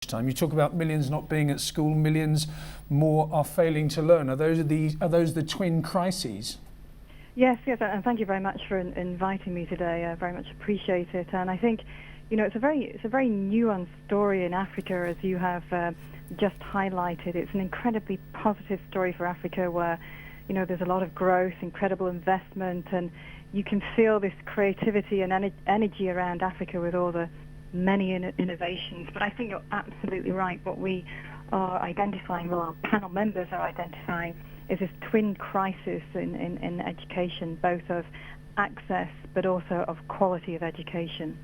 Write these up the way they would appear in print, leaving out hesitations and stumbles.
lunchtime. You talk about millions not being at school, millions more are failing to learn. Are those the twin crises? Yes, and thank you very much for inviting me today. I very much appreciate it. And I think, it's a very nuanced story in Africa, as you have just highlighted. It's an incredibly positive story for Africa, where there's a lot of growth, incredible investment, and you can feel this creativity and energy around Africa with all the many innovations. But I think you're absolutely right. What we are identifying, well, our panel members are identifying, is this twin crisis in education, both of access but also of quality of education.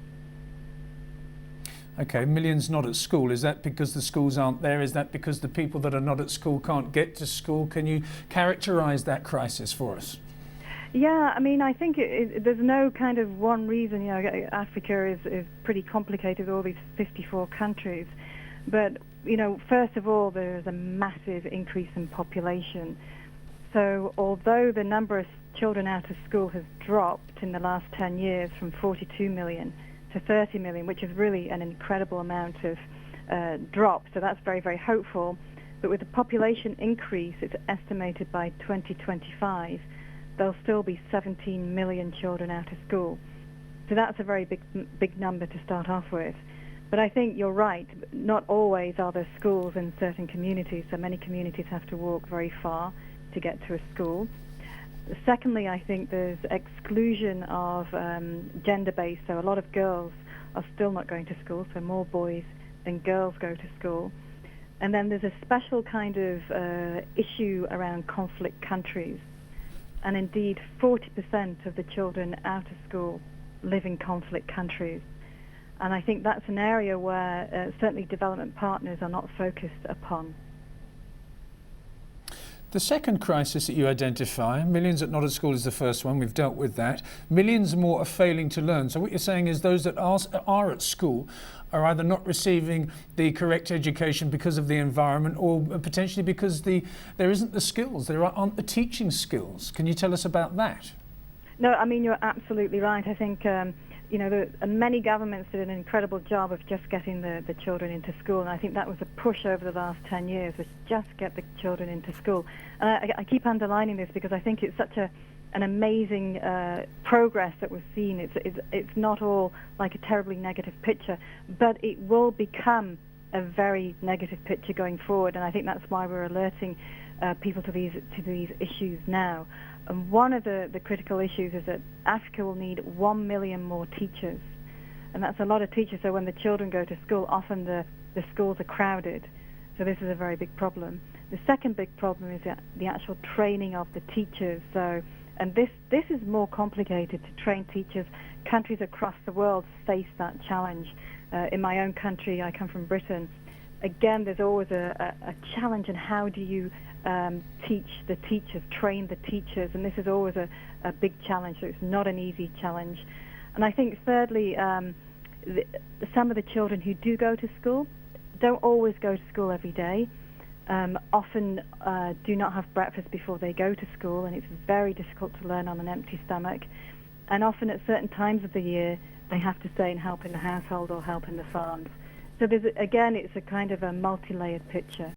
Okay, millions not at school. Is that because the schools aren't there? Is that because the people that are not at school can't get to school? Can you characterise that crisis for us? Yeah, I think there's no kind of one reason. Africa is pretty complicated, all these 54 countries. But, first of all, there's a massive increase in population. So although the number of children out of school has dropped in the last 10 years from 42 million to 30 million, which is really an incredible amount of drop, so that's very, very hopeful. But with the population increase, it's estimated by 2025, there'll still be 17 million children out of school. So that's a very big number to start off with. But I think you're right, not always are there schools in certain communities, so many communities have to walk very far to get to a school. Secondly, I think there's exclusion of gender-based, so a lot of girls are still not going to school, so more boys than girls go to school. And then there's a special kind of issue around conflict countries. And indeed, 40% of the children out of school live in conflict countries. And I think that's an area where certainly development partners are not focused upon. The second crisis that you identify, millions that not at school, is the first one. We've dealt with that. Millions more are failing to learn. So what you're saying is those that are at school are either not receiving the correct education because of the environment, or potentially because there isn't the skills, there aren't the teaching skills. Can you tell us about that? No, you're absolutely right. I think many governments did an incredible job of just getting the children into school, and I think that was a push over the last 10 years, was just get the children into school. And I keep underlining this because I think it's such an amazing progress that we've seen. It's not all like a terribly negative picture, but it will become a very negative picture going forward, and I think that's why we're alerting people to these issues now. And one of the critical issues is that Africa will need 1 million more teachers. And that's a lot of teachers, so when the children go to school, often the schools are crowded. So this is a very big problem. The second big problem is the actual training of the teachers. And this is more complicated to train teachers. Countries across the world face that challenge. In my own country, I come from Britain, again, there's always a challenge in how do you teach the teachers, train the teachers, and this is always a big challenge, so it's not an easy challenge. And I think thirdly, some of the children who do go to school don't always go to school every day, often do not have breakfast before they go to school, and it's very difficult to learn on an empty stomach. And often at certain times of the year, they have to stay and help in the household or help in the farms. So again, it's a kind of a multi-layered picture.